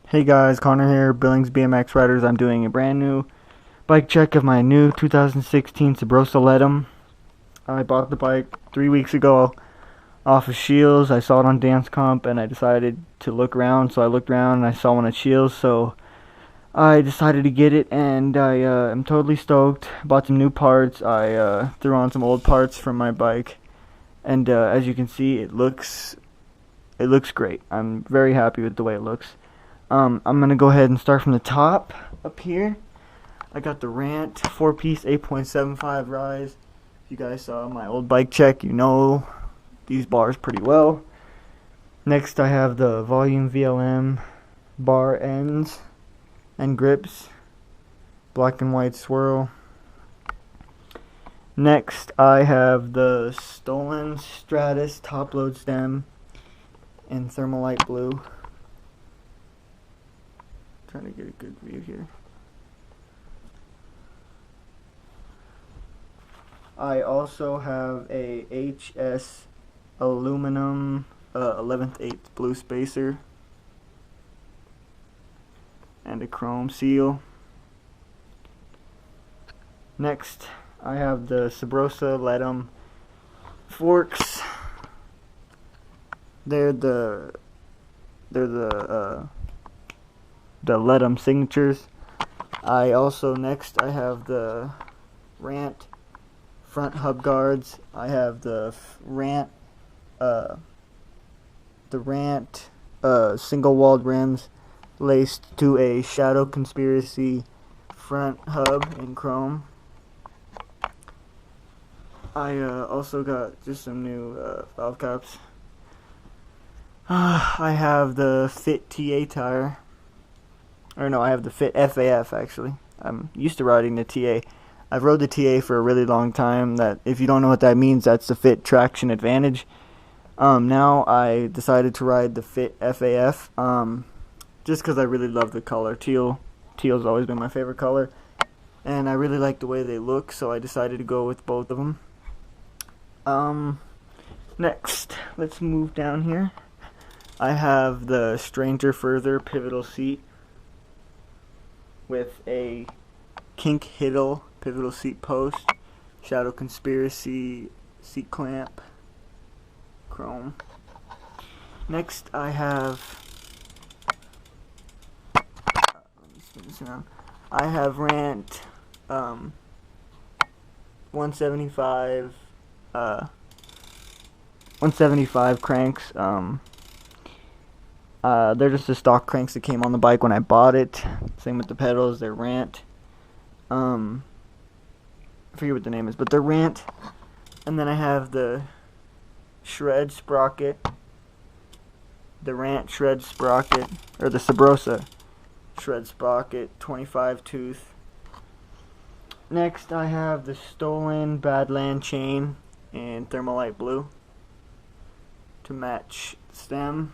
Hey guys, Konner here, Billings BMX Riders. I'm doing a brand new bike check of my new 2016 Subrosa Letum. I bought the bike 3 weeks ago off of Shields. I saw it on Dance Comp and I decided to look around. So I looked around and I saw one at Shields. So I decided to get it and I am totally stoked. Bought some new parts. I threw on some old parts from my bike. And as you can see, it looks great. I'm very happy with the way it looks. I'm going to go ahead and start from the top up here. I got the Rant 4-piece 8.75 rise. If you guys saw my old bike check, you know these bars pretty well. Next I have the Volume VLM bar ends and grips. Black and white swirl. Next I have the Stolen Stratus top load stem in Thermalite blue. Trying to get a good view here. I also have a HS aluminum 11th 8th blue spacer and a chrome seal. Next I have the Subrosa Letum forks. They're the Letum signatures. I have the Rant front hub guards. I have the Rant single walled rims laced to a Shadow Conspiracy front hub in chrome. I also got just some new valve caps. I have the Fit TA tire. Or no, I have the Fit FAF actually. I'm used to riding the TA. I've rode the TA for a really long time. That, if you don't know what that means, that's the Fit Traction Advantage. Now I decided to ride the Fit FAF. Just because I really love the color. Teal's always been my favorite color, and I really like the way they look, so I decided to go with both of them. Next, let's move down here. I have the Stranger Further pivotal seat with a Kink Hiddle pivotal seat post, Shadow Conspiracy seat clamp, chrome. Next I have I have Rant 175 cranks. They're just the stock cranks that came on the bike when I bought it. Same with the pedals, they're Rant. I forget what the name is, but they're Rant. And then I have the Shred Sprocket. The Rant Shred Sprocket, or the Subrosa Shred Sprocket 25 tooth. Next I have the Stolen Badland chain in Thermalite blue to match the stem.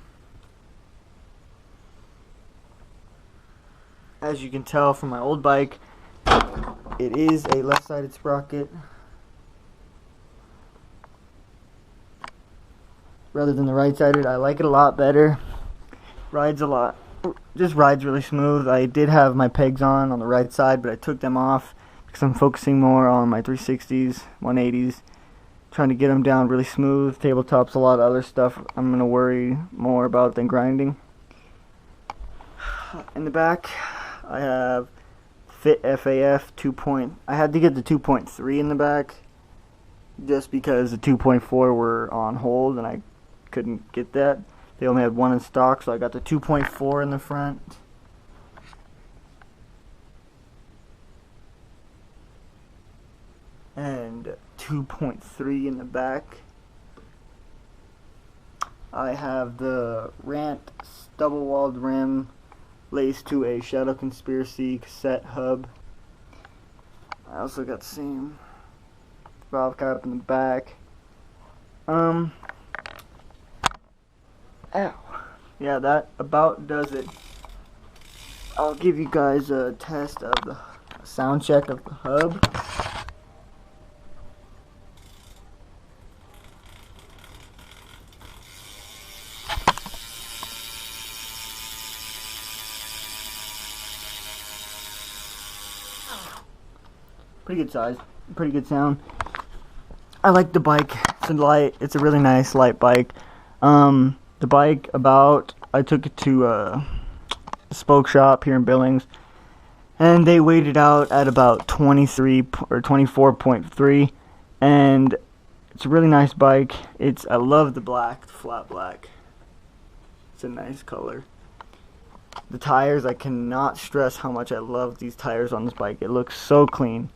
As you can tell from my old bike, it is a left-sided sprocket rather than the right-sided. I like it a lot better. Just rides really smooth. I did have my pegs on the right side, but I took them off because I'm focusing more on my 360s, 180s, trying to get them down really smooth. Tabletop's a lot of other stuff I'm going to worry more about than grinding. In the back, I have Fit FAF 2. I had to get the 2.3 in the back just because the 2.4 were on hold and I couldn't get that. They only had one in stock, so I got the 2.4 in the front. And 2.3 in the back. I have the Rant double-walled rim laced to a Shadow Conspiracy cassette hub. I also got the same valve cap in the back. Yeah, that about does it. I'll give you guys a test of the sound check of the hub. Pretty good size, pretty good sound. I like the bike. It's a really nice light bike. The bike I took it to a spoke shop here in Billings, and they weighed it out at about 23 or 24.3, and it's a really nice bike. I love the black, the flat black. It's a nice color. The tires, I cannot stress how much I love these tires on this bike. It looks so clean.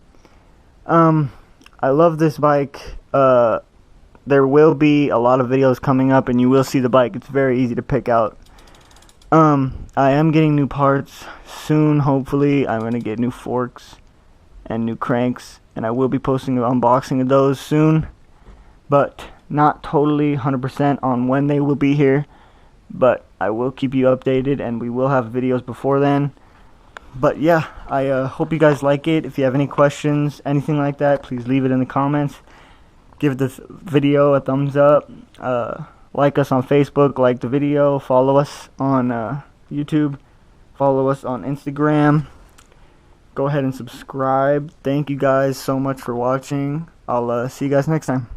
I love this bike. There will be a lot of videos coming up, and you will see the bike. It's very easy to pick out. I am getting new parts soon. Hopefully, I'm gonna get new forks and new cranks, and I will be posting an unboxing of those soon. But not totally 100% on when they will be here. But I will keep you updated, and we will have videos before then. But yeah, I hope you guys like it. If you have any questions, anything like that, please leave it in the comments. Give the video a thumbs up. Like us on Facebook, like the video. Follow us on YouTube. Follow us on Instagram. Go ahead and subscribe. Thank you guys so much for watching. I'll see you guys next time.